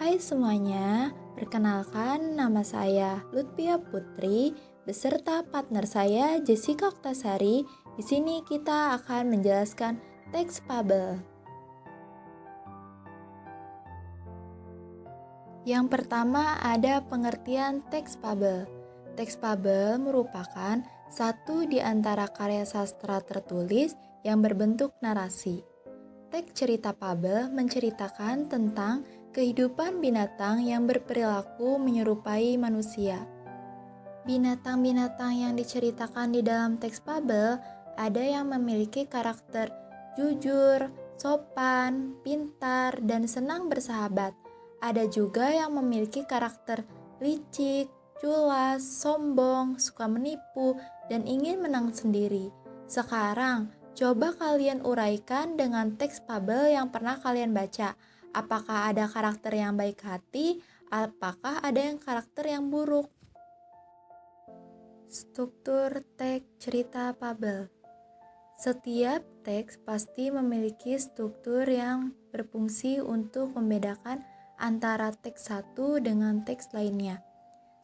Hai semuanya, perkenalkan nama saya Lutfia Putri beserta partner saya Jessica Oktasari. Di sini kita akan menjelaskan teks fabel. Yang pertama ada pengertian teks fabel. Teks fabel merupakan satu di antara karya sastra tertulis yang berbentuk narasi. Teks cerita fabel menceritakan tentang kehidupan binatang yang berperilaku menyerupai manusia. Binatang-binatang yang diceritakan di dalam teks fabel ada yang memiliki karakter jujur, sopan, pintar, dan senang bersahabat. Ada juga yang memiliki karakter licik, culas, sombong, suka menipu, dan ingin menang sendiri. Sekarang, coba kalian uraikan dengan teks fabel yang pernah kalian baca. Apakah ada karakter yang baik hati? Apakah ada yang karakter yang buruk? Struktur teks cerita fabel. Setiap teks pasti memiliki struktur yang berfungsi untuk membedakan antara teks satu dengan teks lainnya.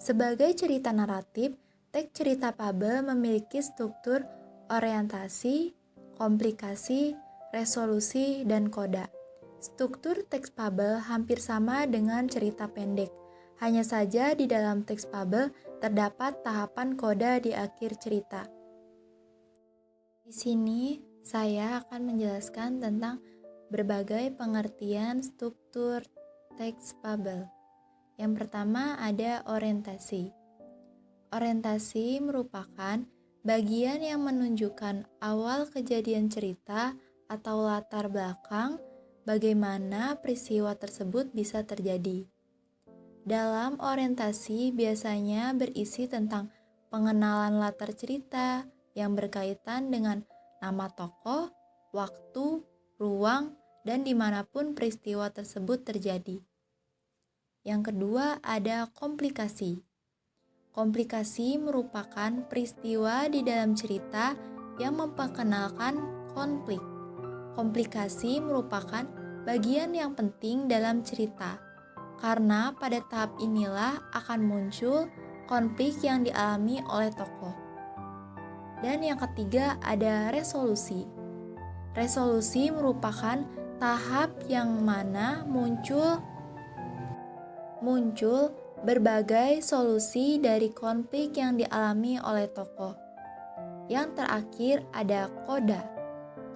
Sebagai cerita naratif, teks cerita fabel memiliki struktur orientasi, komplikasi, resolusi, dan koda. Struktur teks fabel hampir sama dengan cerita pendek. Hanya saja di dalam teks fabel terdapat tahapan koda di akhir cerita. Di sini saya akan menjelaskan tentang berbagai pengertian struktur teks fabel. Yang pertama ada orientasi. Orientasi merupakan bagian yang menunjukkan awal kejadian cerita atau latar belakang bagaimana peristiwa tersebut bisa terjadi. Dalam orientasi biasanya berisi tentang pengenalan latar cerita yang berkaitan dengan nama tokoh, waktu, ruang, dan dimanapun peristiwa tersebut terjadi. Yang kedua ada komplikasi. Komplikasi merupakan peristiwa di dalam cerita yang memperkenalkan konflik. Komplikasi merupakan bagian yang penting dalam cerita, karena pada tahap inilah akan muncul konflik yang dialami oleh tokoh. Dan yang ketiga ada resolusi. Resolusi merupakan tahap yang mana muncul berbagai solusi dari konflik yang dialami oleh tokoh. Yang terakhir ada koda.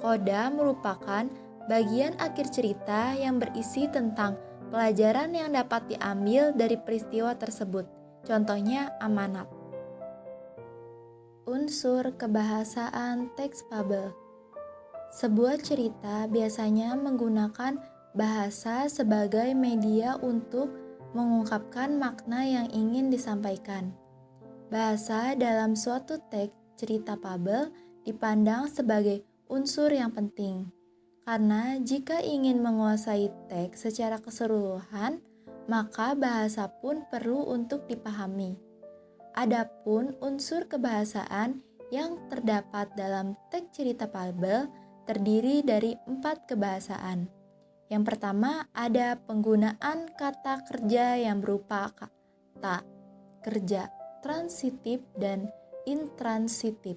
Koda merupakan bagian akhir cerita yang berisi tentang pelajaran yang dapat diambil dari peristiwa tersebut. Contohnya amanat. Unsur kebahasaan teks fabel. Sebuah cerita biasanya menggunakan bahasa sebagai media untuk mengungkapkan makna yang ingin disampaikan. Bahasa dalam suatu teks cerita fabel dipandang sebagai unsur yang penting, karena jika ingin menguasai teks secara keseluruhan, maka bahasa pun perlu untuk dipahami. Adapun unsur kebahasaan yang terdapat dalam teks cerita fabel terdiri dari 4 kebahasaan. Yang pertama ada penggunaan kata kerja yang berupa kata kerja transitif dan intransitif.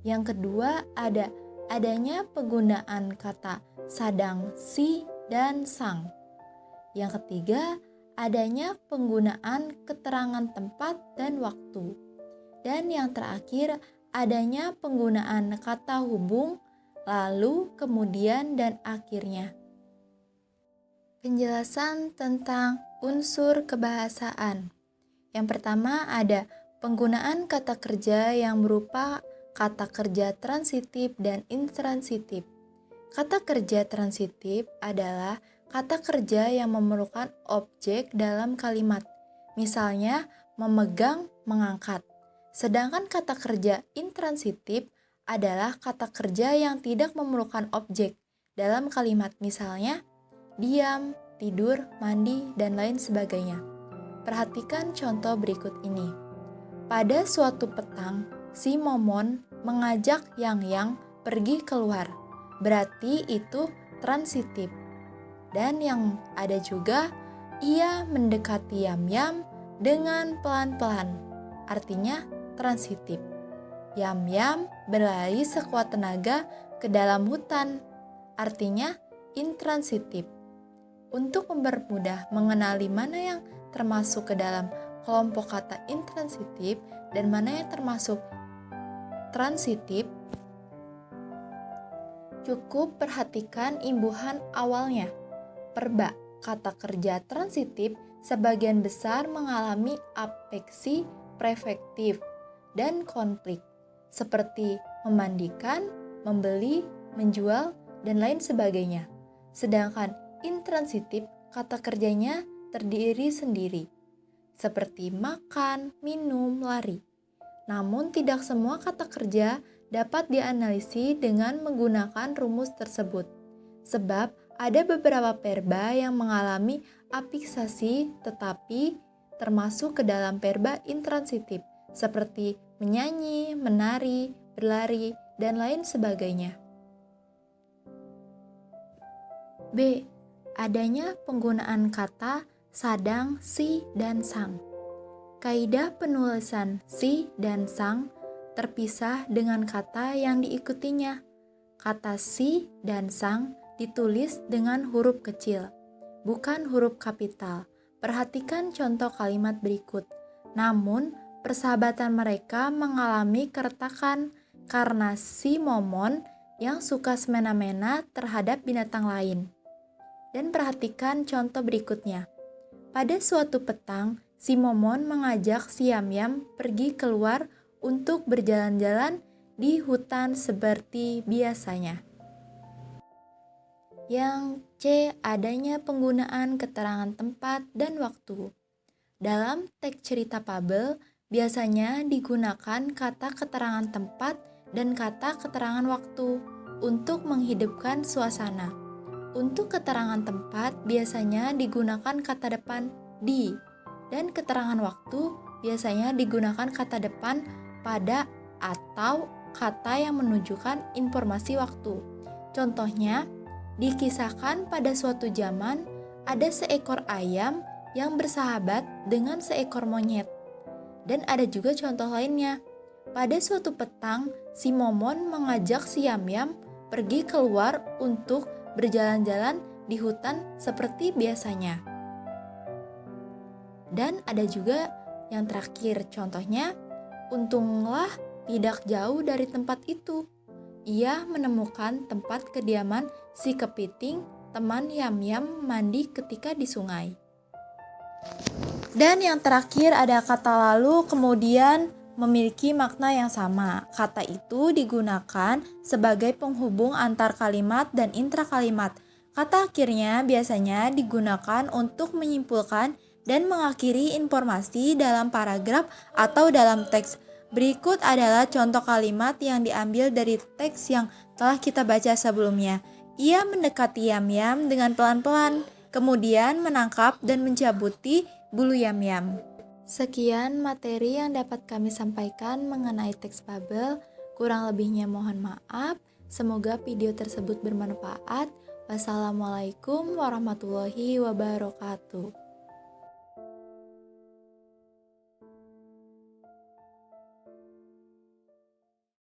Yang kedua adanya penggunaan kata sadang, si, dan sang. Yang ketiga adanya penggunaan keterangan tempat dan waktu. Dan yang terakhir adanya penggunaan kata hubung, lalu, kemudian, dan akhirnya. Penjelasan tentang unsur kebahasaan. Yang pertama ada penggunaan kata kerja yang berupa kata kerja transitif dan intransitif. Kata kerja transitif adalah kata kerja yang memerlukan objek dalam kalimat, misalnya memegang, mengangkat. Sedangkan kata kerja intransitif adalah kata kerja yang tidak memerlukan objek dalam kalimat, misalnya diam, tidur, mandi, dan lain sebagainya. Perhatikan contoh berikut ini. Pada suatu petang, si Momon mengajak Yang pergi keluar. Berarti itu transitif. Dan yang ada juga Ia mendekati Yam-Yam dengan pelan-pelan, artinya transitif. Yam-Yam berlari sekuat tenaga ke dalam hutan, artinya intransitif. Untuk mempermudah mengenali mana yang termasuk ke dalam kelompok kata intransitif dan mana yang termasuk transitif, cukup perhatikan imbuhan awalnya. Perba, kata kerja transitif sebagian besar mengalami afeksi prefektif dan konflik, seperti memandikan, membeli, menjual, dan lain sebagainya. Sedangkan intransitif kata kerjanya terdiri sendiri, seperti makan, minum, lari. Namun tidak semua kata kerja dapat dianalisis dengan menggunakan rumus tersebut, sebab ada beberapa verba yang mengalami afiksasi tetapi termasuk ke dalam verba intransitif, seperti menyanyi, menari, berlari, dan lain sebagainya. B. Adanya penggunaan kata sadang, si, dan sang. Kaidah penulisan si dan sang terpisah dengan kata yang diikutinya. Kata si dan sang ditulis dengan huruf kecil, bukan huruf kapital. Perhatikan contoh kalimat berikut. Namun, persahabatan mereka mengalami keretakan karena si Momon yang suka semena-mena terhadap binatang lain. Dan perhatikan contoh berikutnya. Pada suatu petang, si Momon mengajak si Yam-Yam pergi keluar untuk berjalan-jalan di hutan seperti biasanya. Yang C. Adanya penggunaan keterangan tempat dan waktu. Dalam teks cerita fabel, biasanya digunakan kata keterangan tempat dan kata keterangan waktu untuk menghidupkan suasana. Untuk keterangan tempat biasanya digunakan kata depan di, dan keterangan waktu biasanya digunakan kata depan pada atau kata yang menunjukkan informasi waktu. Contohnya, dikisahkan pada suatu zaman ada seekor ayam yang bersahabat dengan seekor monyet. Dan ada juga contoh lainnya. Pada suatu petang, si Momon mengajak si Yam-Yam pergi keluar untuk berjalan-jalan di hutan seperti biasanya. Dan ada juga yang terakhir, contohnya, untunglah tidak jauh dari tempat itu. Ia menemukan tempat kediaman si kepiting, teman Yam-Yam mandi ketika di sungai. Dan yang terakhir ada kata lalu kemudian memiliki makna yang sama. Kata itu digunakan sebagai penghubung antar kalimat dan intrakalimat. Kata akhirnya biasanya digunakan untuk menyimpulkan dan mengakhiri informasi dalam paragraf atau dalam teks. Berikut adalah contoh kalimat yang diambil dari teks yang telah kita baca sebelumnya. Ia mendekati Yam-Yam dengan pelan-pelan, kemudian menangkap dan mencabuti bulu Yam-Yam. Sekian materi yang dapat kami sampaikan mengenai teks fabel. Kurang lebihnya mohon maaf. Semoga video tersebut bermanfaat. Wassalamualaikum warahmatullahi wabarakatuh.